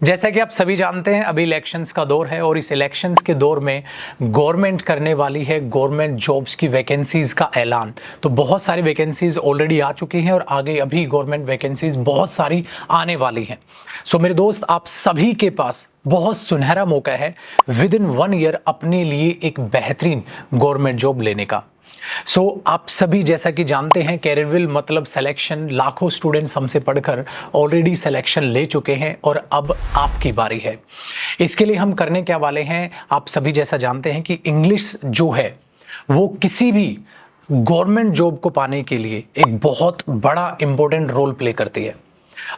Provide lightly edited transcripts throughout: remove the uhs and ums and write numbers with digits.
जैसा कि आप सभी जानते हैं अभी इलेक्शंस का दौर है और इस इलेक्शंस के दौर में गवर्नमेंट करने वाली है गवर्नमेंट जॉब्स की वैकेंसीज का ऐलान। तो बहुत सारी वैकेंसीज ऑलरेडी आ चुकी हैं और आगे अभी गवर्नमेंट वैकेंसीज बहुत सारी आने वाली हैं। सो मेरे दोस्त, आप सभी के पास बहुत सुनहरा मौका है विद इन 1 ईयर अपने लिए एक बेहतरीन गवर्नमेंट जॉब लेने का। आप सभी जैसा कि जानते हैं कैरियरविल मतलब सिलेक्शन, लाखों स्टूडेंट्स हमसे पढ़कर ऑलरेडी सिलेक्शन ले चुके हैं और अब आपकी बारी है। इसके लिए हम करने क्या वाले हैं, आप सभी जैसा जानते हैं कि इंग्लिश जो है वो किसी भी गवर्नमेंट जॉब को पाने के लिए एक बहुत बड़ा इंपॉर्टेंट रोल प्ले करती है।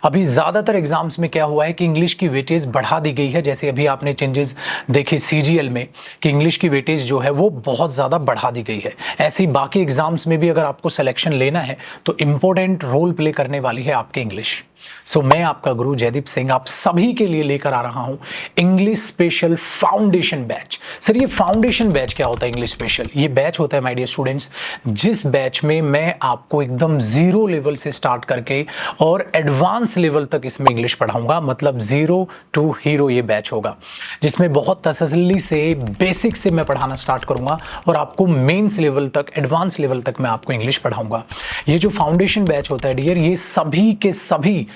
अभी ज़्यादातर एग्जाम्स में क्या हुआ है कि इंग्लिश की वेटेज बढ़ा दी गई है। जैसे अभी आपने चेंजेस देखे सीजीएल में कि इंग्लिश की वेटेज जो है वो बहुत ज़्यादा बढ़ा दी गई है। ऐसे ही बाकी एग्जाम्स में भी अगर आपको सिलेक्शन लेना है तो इंपॉर्टेंट रोल प्ले करने वाली है आपकी इंग्लिश। मैं आपका गुरु जयदीप सिंह आप सभी के लिए लेकर आ रहा हूं English special foundation batch. Sir, ये फाउंडेशन बैच क्या होता है? इंग्लिश स्पेशल ये बैच होता है माय डियर स्टूडेंट्स, जिस बैच में मैं आपको एकदम जीरो लेवल से स्टार्ट करके और एडवांस लेवल तक इसमें इंग्लिश पढ़ाऊंगा। मतलब जीरो टू हीरो ये बैच होगा, जिसमें बहुत तसल्ली से बेसिक से मैं पढ़ाना स्टार्ट करूंगा और आपको मेंस लेवल तक, एडवांस लेवल तक मैं आपको इंग्लिश पढ़ाऊंगा। ये जो फाउंडेशन बैच होता है डियर, ये सभी के सभी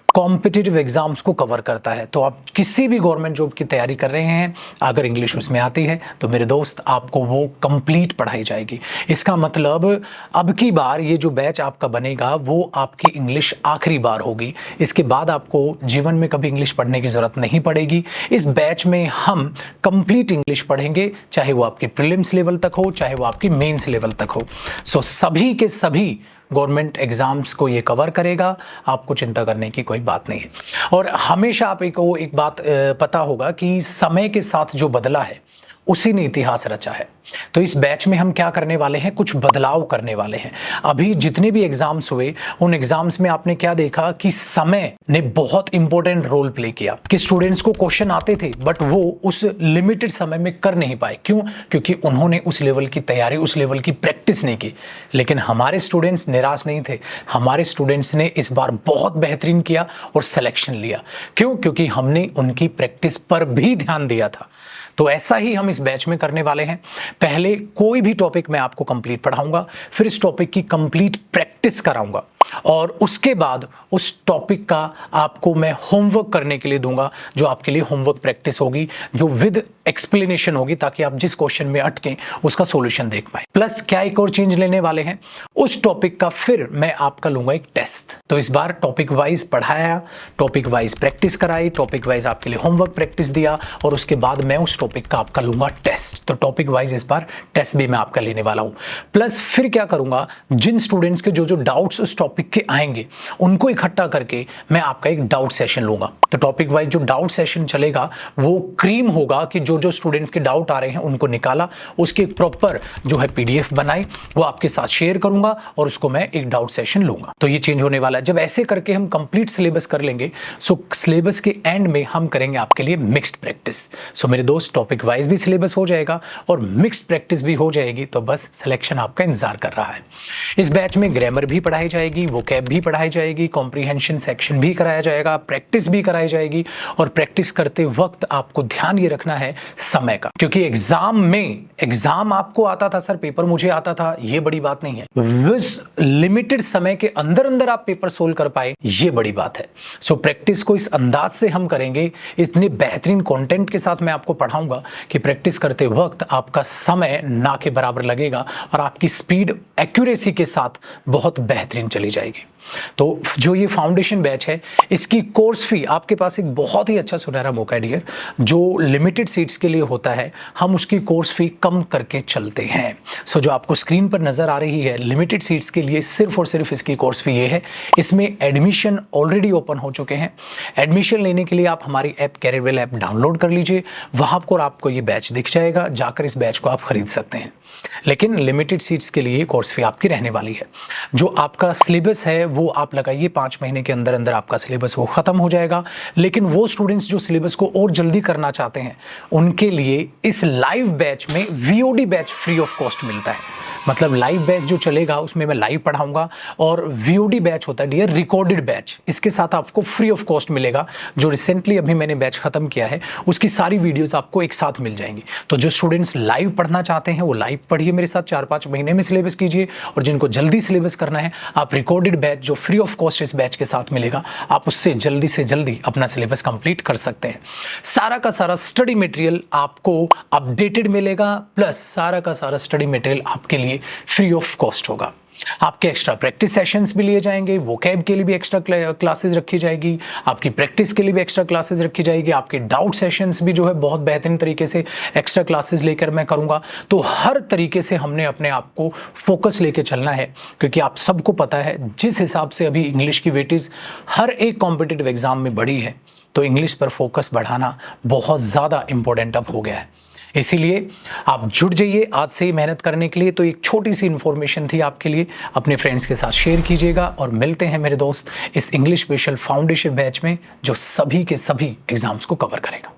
कॉम्पिटिटिव एग्जाम्स को कवर करता है। तो आप किसी भी गवर्नमेंट जॉब की तैयारी कर रहे हैं, अगर इंग्लिश उसमें आती है तो मेरे दोस्त आपको वो कंप्लीट पढ़ाई जाएगी। इसका मतलब अब की बार ये जो बैच आपका बनेगा वो आपकी इंग्लिश आखिरी बार होगी। इसके बाद आपको जीवन में कभी इंग्लिश पढ़ने की जरूरत नहीं पड़ेगी। इस बैच में हम कंप्लीट इंग्लिश पढ़ेंगे, चाहे वो आपकी प्रीलिम्स लेवल तक हो, चाहे वो आपकी मेंस लेवल तक हो। सभी के सभी गवर्नमेंट एग्जाम्स को ये कवर करेगा, आपको चिंता करने की कोई बात नहीं है। और हमेशा आप एक बात पता होगा कि समय के साथ जो बदला है उसी ने इतिहास रचा है। तो इस बैच में हम क्या करने वाले हैं, कुछ बदलाव करने वाले हैं। अभी जितने भी एग्जाम्स हुए उन एग्जाम्स में आपने क्या देखा कि समय ने बहुत इंपॉर्टेंट रोल प्ले किया कि स्टूडेंट्स को क्वेश्चन आते थे बट वो उस लिमिटेड समय में कर नहीं पाए। क्यों? क्योंकि उन्होंने उस लेवल की तैयारी, उस लेवल की प्रैक्टिस नहीं की। लेकिन हमारे स्टूडेंट्स निराश नहीं थे। हमारे स्टूडेंट्स ने इस बार बहुत बेहतरीन किया और सिलेक्शन लिया। क्यों? क्योंकि हमने उनकी प्रैक्टिस पर भी ध्यान दिया था। तो ऐसा ही हम इस बैच में करने वाले हैं। पहले कोई भी टॉपिक मैं आपको कंप्लीट पढ़ाऊंगा, फिर इस टॉपिक की कंप्लीट प्रैक्टिस कराऊंगा और उसके बाद उस टॉपिक का आपको मैं होमवर्क करने के लिए दूंगा, जो आपके लिए होमवर्क प्रैक्टिस होगी, जो विद एक्सप्लेनेशन होगी, ताकि आप जिस क्वेश्चन में अटके उसका सॉल्यूशन देख पाए। प्लस क्या एक और चेंज लेने वाले हैं, उस टॉपिक का फिर मैं आपका लूंगा एक टेस्ट। तो इस बार टॉपिक वाइज पढ़ाया, टॉपिक वाइज प्रैक्टिस कराई, टॉपिक वाइज आपके लिए होमवर्क प्रैक्टिस दिया और उसके बाद मैं उस टॉपिक का आपका लूंगा टेस्ट। तो टॉपिक वाइज इस बार टेस्ट भी मैं आपका लेने वाला हूं। प्लस फिर क्या करूंगा, जिन स्टूडेंट्स के जो डाउट्स उस टॉपिक के आएंगे उनको इकट्ठा करके मैं आपका एक डाउट सेशन लूंगा। तो टॉपिक वाइज जो डाउट सेशन चलेगा वो क्रीम होगा कि जो स्टूडेंट्स के डाउट आ रहे हैं उनको निकाला, उसकी प्रॉपर जो है पीडीएफ बनाई, वो आपके साथ शेयर करूंगा और उसको मैं एक डाउट सेशन लूंगा। तो ये चेंज होने वाला है। जब ऐसे करके हम कंप्लीट सिलेबस कर लेंगे, सिलेबस के एंड में हम करेंगे आपके लिए मिक्स्ड प्रैक्टिस। मेरे दोस्त, टॉपिक वाइज भी सिलेबस हो जाएगा और मिक्स्ड प्रैक्टिस भी हो जाएगी। तो बस सिलेक्शन आपका इंतजार कर रहा है। इस बैच में ग्रामर भी पढ़ाई जाएगी, वोकैब भी पढ़ाई जाएगी, कॉम्प्रिहेंशन सेक्शन भी कराया जाएगा, प्रैक्टिस भी कराई जाएगी। और प्रैक्टिस करते वक्त आपको ध्यान ये रखना है समय का, क्योंकि एग्जाम आपको आता था सर, पेपर मुझे आता था, ये बड़ी बात नहीं है। उस लिमिटेड समय के अंदर अंदर आप पेपर सोल्व कर पाए, ये बड़ी बात है। प्रैक्टिस को इस अंदाज से हम करेंगे, इतने बेहतरीन कंटेंट के साथ मैं आपको पढ़ाऊंगा कि प्रैक्टिस करते वक्त आपका समय ना के बराबर लगेगा और आपकी स्पीड एक्यूरेसी के साथ बहुत बेहतरीन चली जाएगी। तो जो ये फाउंडेशन बैच है, इसकी कोर्स फी आपके पास एक बहुत ही अच्छा सुनहरा मौका है डियर। जो लिमिटेड सीट्स के लिए होता है, हम उसकी कोर्स फी कम करके चलते हैं। जो आपको स्क्रीन पर नजर आ रही है, लिमिटेड सीट्स के लिए सिर्फ और सिर्फ इसकी कोर्स फी ये है। इसमें एडमिशन ऑलरेडी ओपन हो चुके हैं। एडमिशन लेने के लिए आप हमारी ऐप कैरियरविल ऐप डाउनलोड कर लीजिए, वहां पर आपको ये बैच दिख जाएगा, जाकर इस बैच को आप खरीद सकते हैं। लेकिन लिमिटेड सीट्स के लिए कोर्स फी आपकी रहने वाली है। जो आपका सिलेबस है वो आप लगाइए 5 महीने के अंदर अंदर आपका सिलेबस वो खत्म हो जाएगा। लेकिन वो स्टूडेंट्स जो सिलेबस को और जल्दी करना चाहते हैं, उनके लिए इस लाइव बैच में VOD batch free of cost मिलता है। मतलब लाइव बैच जो चलेगा उसमें मैं लाइव पढ़ाऊंगा, और वीओडी बैच होता है डियर, रिकॉर्डेड बैच, इसके साथ आपको फ्री ऑफ कॉस्ट मिलेगा। जो रिसेंटली अभी मैंने बैच खत्म किया है उसकी सारी वीडियोस आपको एक साथ मिल जाएंगी। तो जो स्टूडेंट्स लाइव पढ़ना चाहते हैं वो लाइव पढ़िए मेरे साथ, 4-5 महीने में सिलेबस कीजिए, और जिनको जल्दी सिलेबस करना है आप रिकॉर्डेड बैच जो फ्री ऑफ कॉस्ट इस बैच के साथ मिलेगा, आप उससे जल्दी से जल्दी अपना सिलेबस कंप्लीट कर सकते हैं। सारा का सारा स्टडी मटेरियल आपको अपडेटेड मिलेगा, प्लस सारा का सारा स्टडी मटेरियल आपके लिए फ्री ऑफ कॉस्ट होगा। आपके एक्स्ट्रा प्रैक्टिस सेशंस भी लिए जाएंगे, वोकैब के लिए भी एक्स्ट्रा क्लासेस रखी जाएगी, आपकी प्रैक्टिस के लिए भी एक्स्ट्रा क्लासेस रखी जाएगी, आपके डाउट सेशंस भी जो है बहुत बेहतरीन तरीके से एक्स्ट्रा क्लासेस लेकर मैं करूंगा। तो हर तरीके से हमने अपने आप को फोकस लेके चलना है, क्योंकि आप सबको पता है जिस हिसाब से अभी इंग्लिश की वेटेज हर एक कॉम्पिटिटिव एग्जाम में बढ़ी है, तो इंग्लिश पर फोकस बढ़ाना बहुत ज़्यादा इंपॉर्टेंट अब हो गया है। इसीलिए आप जुट जाइए आज से ही मेहनत करने के लिए। तो एक छोटी सी इन्फॉर्मेशन थी आपके लिए, अपने फ्रेंड्स के साथ शेयर कीजिएगा, और मिलते हैं मेरे दोस्त इस इंग्लिश स्पेशल फाउंडेशन बैच में जो सभी के सभी एग्जाम्स को कवर करेगा।